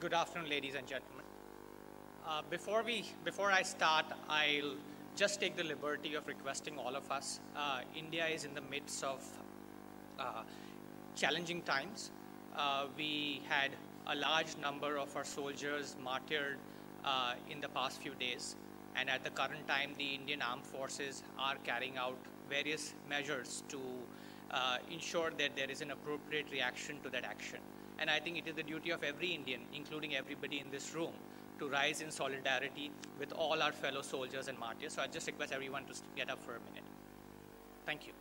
Good afternoon, ladies and gentlemen. Before I start, I'll just take the liberty of requesting all of us. India is in the midst of challenging times. We had a large number of our soldiers martyred in the past few days. And at the current time, the Indian Armed Forces are carrying out various measures to ensure that there is an appropriate reaction to that action. And I think it is the duty of every Indian, including everybody in this room, to rise in solidarity with all our fellow soldiers and martyrs. So I just request everyone to get up for a minute. Thank you.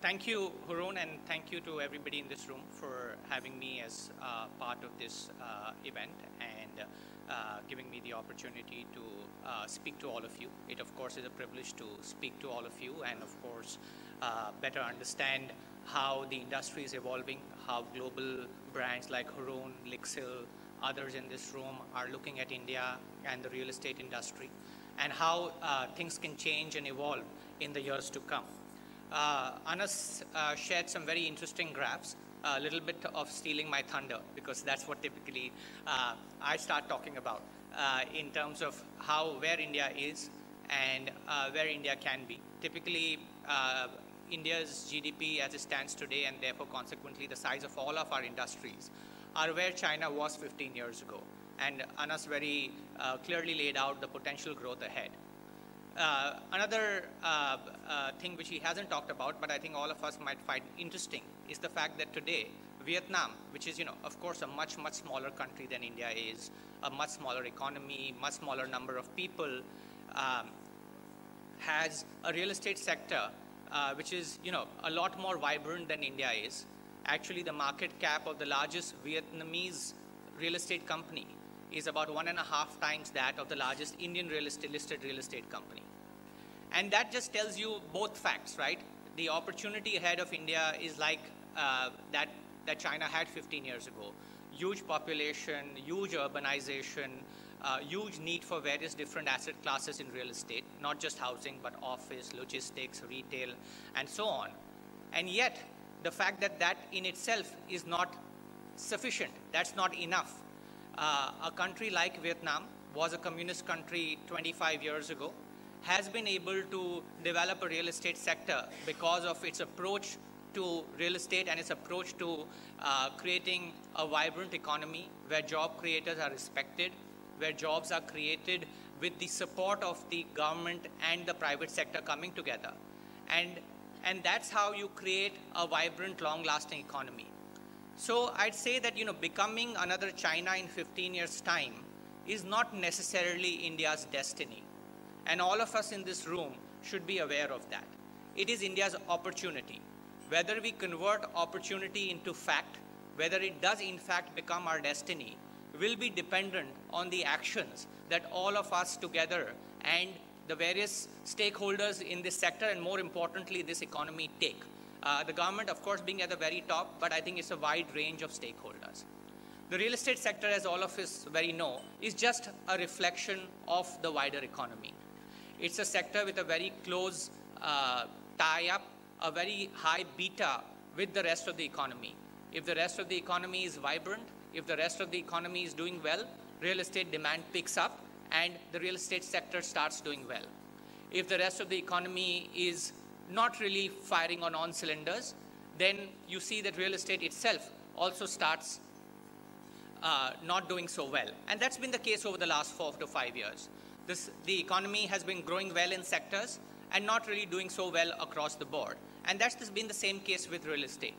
Thank you, Hurun, and thank you to everybody in this room for having me as part of this event and giving me the opportunity to speak to all of you. It, of course, is a privilege to speak to all of you and, of course, better understand how the industry is evolving, how global brands like Hurun, Lixil, others in this room are looking at India and the real estate industry, and how things can change and evolve in the years to come. Anas shared some very interesting graphs, a little bit of stealing my thunder, because that's what typically I start talking about in terms of where India is and where India can be. Typically, India's GDP as it stands today, and therefore consequently the size of all of our industries, are where China was 15 years ago. And Anas very clearly laid out the potential growth ahead. Another thing which he hasn't talked about, but I think all of us might find interesting, is the fact that today, Vietnam, which is, of course, a much, much smaller country than India is, a much smaller economy, much smaller number of people, has a real estate sector which is, a lot more vibrant than India is. Actually, the market cap of the largest Vietnamese real estate company is about 1.5 times that of the largest Indian listed real estate company. And that just tells you both facts, right? The opportunity ahead of India is like that China had 15 years ago. Huge population, huge urbanization, huge need for various different asset classes in real estate, not just housing, but office, logistics, retail, and so on. And yet, the fact that that in itself is not sufficient, that's not enough. A country like Vietnam was a communist country 25 years ago, has been able to develop a real estate sector because of its approach to real estate and its approach to creating a vibrant economy where job creators are respected, where jobs are created with the support of the government and the private sector coming together. And that's how you create a vibrant, long-lasting economy. So I'd say that, becoming another China in 15 years' time is not necessarily India's destiny. And all of us in this room should be aware of that. It is India's opportunity. Whether we convert opportunity into fact, whether it does in fact become our destiny, will be dependent on the actions that all of us together and the various stakeholders in this sector, and more importantly, this economy, take. The government, of course, being at the very top, but I think it's a wide range of stakeholders. The real estate sector, as all of us very know, is just a reflection of the wider economy. It's a sector with a very close tie-up, a very high beta with the rest of the economy. If the rest of the economy is vibrant, if the rest of the economy is doing well, real estate demand picks up and the real estate sector starts doing well. If the rest of the economy is not really firing on all cylinders, then you see that real estate itself also starts not doing so well. And that's been the case over the last 4 to 5 years. The economy has been growing well in sectors and not really doing so well across the board. And that's been the same case with real estate.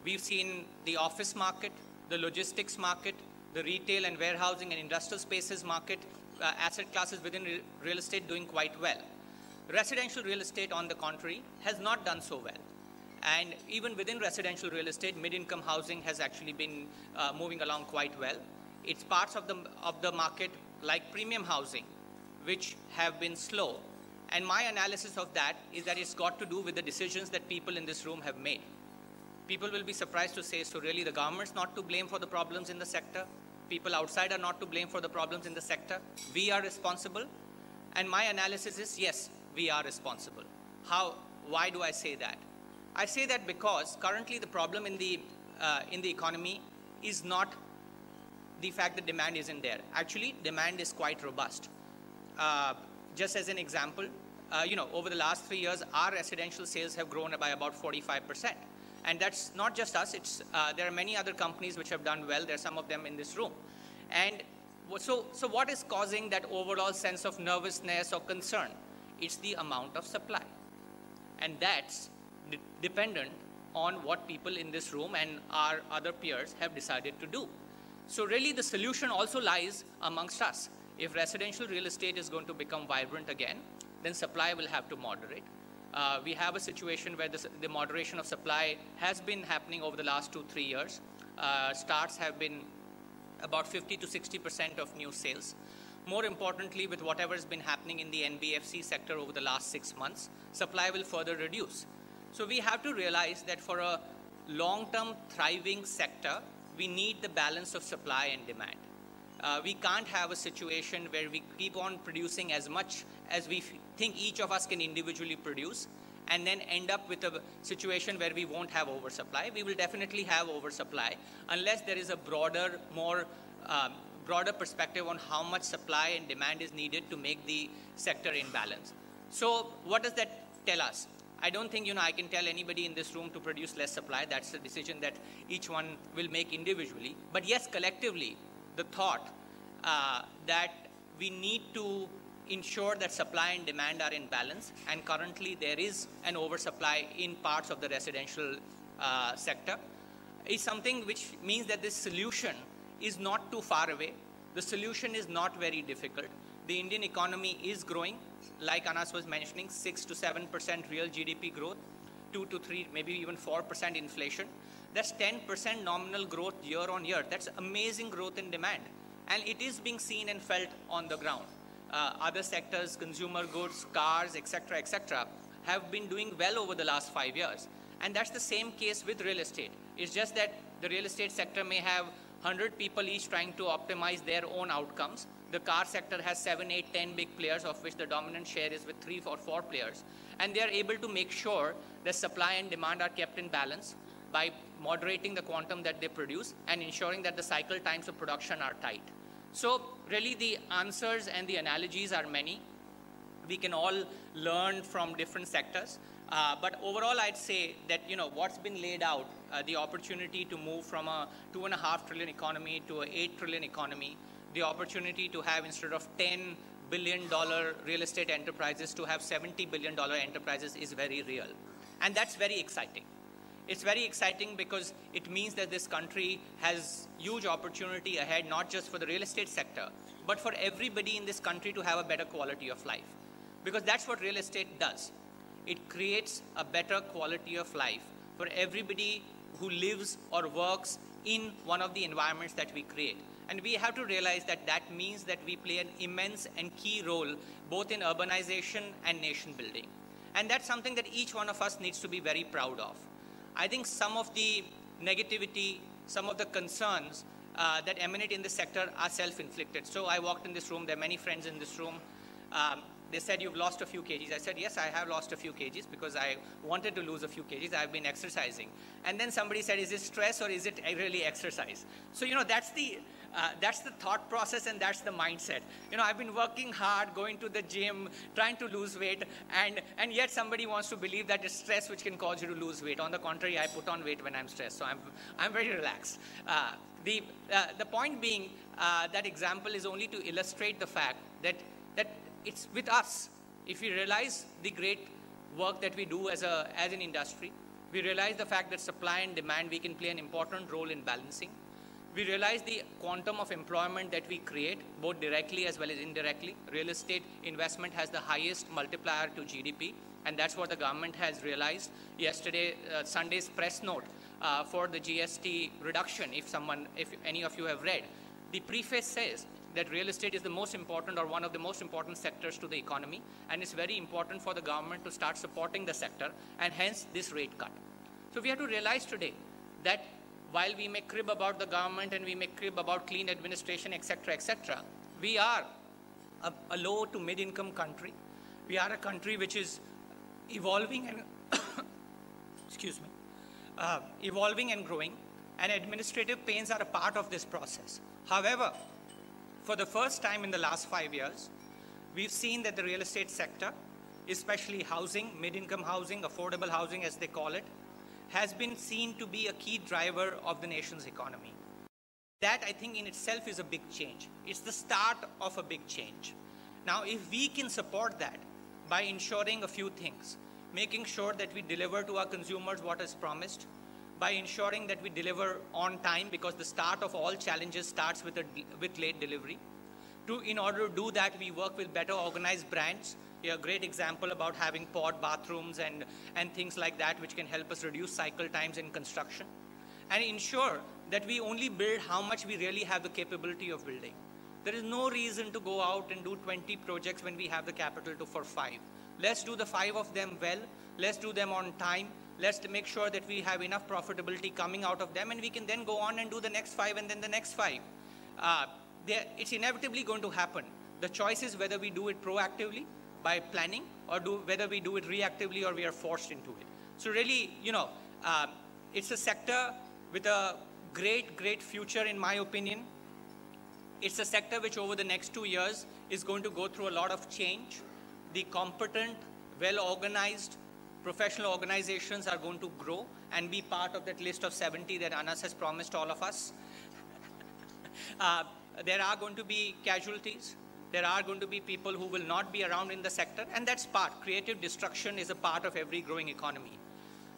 We've seen the office market, the logistics market, the retail and warehousing and industrial spaces market, asset classes within real estate doing quite well. Residential real estate, on the contrary, has not done so well. And even within residential real estate, mid-income housing has actually been moving along quite well. It's parts of the market like premium housing, which have been slow. And my analysis of that is that it's got to do with the decisions that people in this room have made. People will be surprised to say, so really the government's not to blame for the problems in the sector? People outside are not to blame for the problems in the sector? We are responsible? And my analysis is, yes, we are responsible. Why do I say that? I say that because currently the problem in the economy is not the fact that demand isn't there. Actually, demand is quite robust. Just as an example, over the last 3 years, our residential sales have grown by about 45%. And that's not just us. There are many other companies which have done well. There are some of them in this room. And so what is causing that overall sense of nervousness or concern? It's the amount of supply. And that's dependent on what people in this room and our other peers have decided to do. So really the solution also lies amongst us. If residential real estate is going to become vibrant again, then supply will have to moderate. We have a situation where the moderation of supply has been happening over the last 2-3 years. Starts have been about 50 to 60% of new sales. More importantly, with whatever has been happening in the NBFC sector over the last 6 months, supply will further reduce. So we have to realize that for a long-term thriving sector, we need the balance of supply and demand. We can't have a situation where we keep on producing as much as we think each of us can individually produce and then end up with a situation where we won't have oversupply. We will definitely have oversupply unless there is a broader perspective on how much supply and demand is needed to make the sector in balance. So what does that tell us? I don't think I can tell anybody in this room to produce less supply. That's a decision that each one will make individually. But yes, collectively, the thought that we need to ensure that supply and demand are in balance, and currently there is an oversupply in parts of the residential sector, is something which means that this solution is not too far away. The solution is not very difficult. The Indian economy is growing, like Anas was mentioning, 6 to 7% real GDP growth, 2 to 3, maybe even 4% inflation. That's 10% nominal growth year on year. That's amazing growth in demand. And it is being seen and felt on the ground. Other sectors, consumer goods, cars, etc., have been doing well over the last 5 years. And that's the same case with real estate. It's just that the real estate sector may have 100 people each trying to optimize their own outcomes. The car sector has 7, 8, 10 big players, of which the dominant share is with 3 or 4 players. And they are able to make sure that supply and demand are kept in balance by moderating the quantum that they produce and ensuring that the cycle times of production are tight. So really the answers and the analogies are many. We can all learn from different sectors. But overall, I'd say that what's been laid out, the opportunity to move from a $2.5 trillion economy to an $8 trillion economy, the opportunity to have, instead of $10 billion real estate enterprises, to have $70 billion enterprises is very real. And that's very exciting. It's very exciting because it means that this country has huge opportunity ahead, not just for the real estate sector, but for everybody in this country to have a better quality of life. Because that's what real estate does. It creates a better quality of life for everybody who lives or works in one of the environments that we create. And we have to realize that that means that we play an immense and key role both in urbanization and nation building. And that's something that each one of us needs to be very proud of. I think some of the negativity, some of the concerns that emanate in this sector are self-inflicted. So I walked in this room, there are many friends in this room. They said, you've lost a few kgs. I said, yes, I have lost a few kgs because I wanted to lose a few kgs. I've been exercising. And then somebody said, is it stress or is it really exercise? So, that's the thought process and that's the mindset. I've been working hard, going to the gym, trying to lose weight, and yet somebody wants to believe that it's stress which can cause you to lose weight. On the contrary, I put on weight when I'm stressed, so I'm very relaxed. The point being, that example is only to illustrate the fact that it's with us. If we realize the great work that we do as an industry, we realize the fact that supply and demand, we can play an important role in balancing. We realize the quantum of employment that we create, both directly as well as indirectly. Real estate investment has the highest multiplier to GDP, and that's what the government has realized. Yesterday, Sunday's press note for the GST reduction, if any of you have read, the preface says that real estate is the most important or one of the most important sectors to the economy, and it's very important for the government to start supporting the sector, and hence this rate cut. So we have to realize today that while we may crib about the government and we may crib about clean administration, etc., we are a low to mid-income country. We are a country which is evolving and excuse me, evolving and growing, and administrative pains are a part of this process. However, for the first time in the last 5 years, we've seen that the real estate sector, especially housing, mid-income housing, affordable housing as they call it, has been seen to be a key driver of the nation's economy. That, I think, in itself is a big change. It's the start of a big change. Now, if we can support that by ensuring a few things, making sure that we deliver to our consumers what is promised, by ensuring that we deliver on time, because the start of all challenges starts with late delivery. In order to do that, we work with better organized brands. A great example about having pod bathrooms and things like that, which can help us reduce cycle times in construction, and ensure that we only build how much we really have the capability of building. There is no reason to go out and do 20 projects when we have the capital for 5. Let's do the 5 of them well. Let's do them on time. Let's make sure that we have enough profitability coming out of them, and we can then go on and do the next 5 and then the next 5. It's inevitably going to happen. The choice is whether we do it proactively by planning, or whether we do it reactively, or we are forced into it. So really, it's a sector with a great future, in my opinion. It's a sector which over the next 2 years is going to go through a lot of change. The competent, well-organized, professional organizations are going to grow and be part of that list of 70 that Anas has promised all of us. There are going to be casualties. There are going to be people who will not be around in the sector, and that's part. Creative destruction is a part of every growing economy.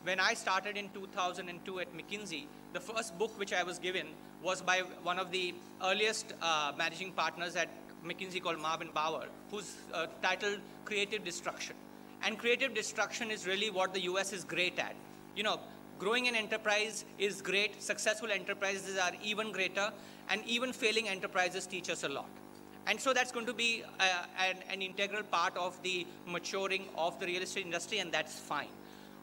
When I started in 2002 at McKinsey, the first book which I was given was by one of the earliest managing partners at McKinsey called Marvin Bauer, who's titled Creative Destruction. And creative destruction is really what the US is great at. Growing an enterprise is great. Successful enterprises are even greater, and even failing enterprises teach us a lot. And so that's going to be an integral part of the maturing of the real estate industry, and that's fine.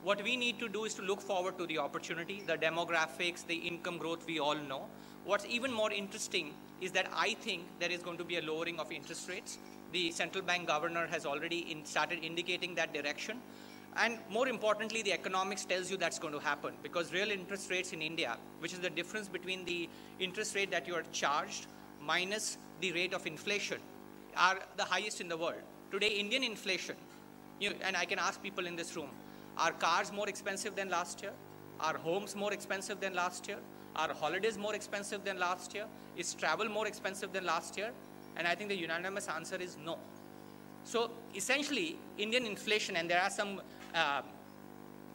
What we need to do is to look forward to the opportunity, the demographics, the income growth we all know. What's even more interesting is that I think there is going to be a lowering of interest rates. The central bank governor has already started indicating that direction. And more importantly, the economics tells you that's going to happen, because real interest rates in India, which is the difference between the interest rate that you are charged minus the rate of inflation, are the highest in the world. Today, Indian inflation, and I can ask people in this room, are cars more expensive than last year? Are homes more expensive than last year? Are holidays more expensive than last year? Is travel more expensive than last year? And I think the unanimous answer is no. So essentially, Indian inflation, and there are some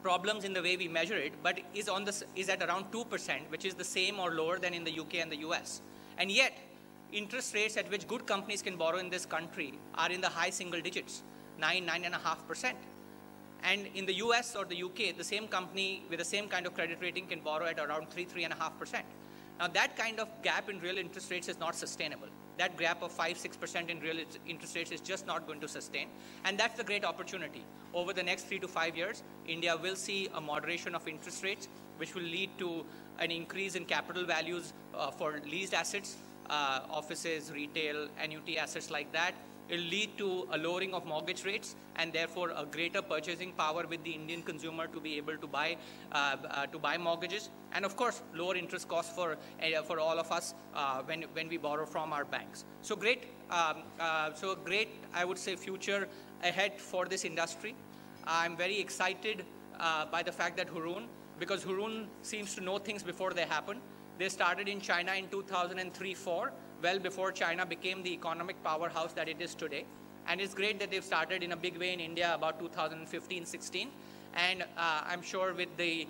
problems in the way we measure it, but is at around 2%, which is the same or lower than in the UK and the US. And yet, interest rates at which good companies can borrow in this country are in the high single digits, 9.5%. And in the US or the UK, the same company with the same kind of credit rating can borrow at around 3.5%. Now that kind of gap in real interest rates is not sustainable. That gap of 5-6% in real interest rates is just not going to sustain. And that's the great opportunity. Over the next 3 to 5 years, India will see a moderation of interest rates, which will lead to an increase in capital values for leased assets, offices, retail, annuity assets like that. It will lead to a lowering of mortgage rates, and therefore a greater purchasing power with the Indian consumer to be able to buy mortgages, and of course lower interest costs for all of us when we borrow from our banks. So great, I would say, future ahead for this industry. I'm very excited by the fact that Hurun, because Hurun seems to know things before they happen. They started in China in 2003-04. Well before China became the economic powerhouse that it is today. And it's great that they've started in a big way in India about 2015-16. And I'm sure with the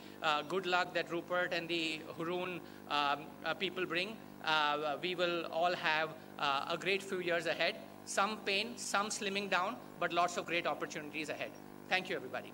good luck that Rupert and the Hurun people bring, we will all have a great few years ahead. Some pain, some slimming down, but lots of great opportunities ahead. Thank you, everybody.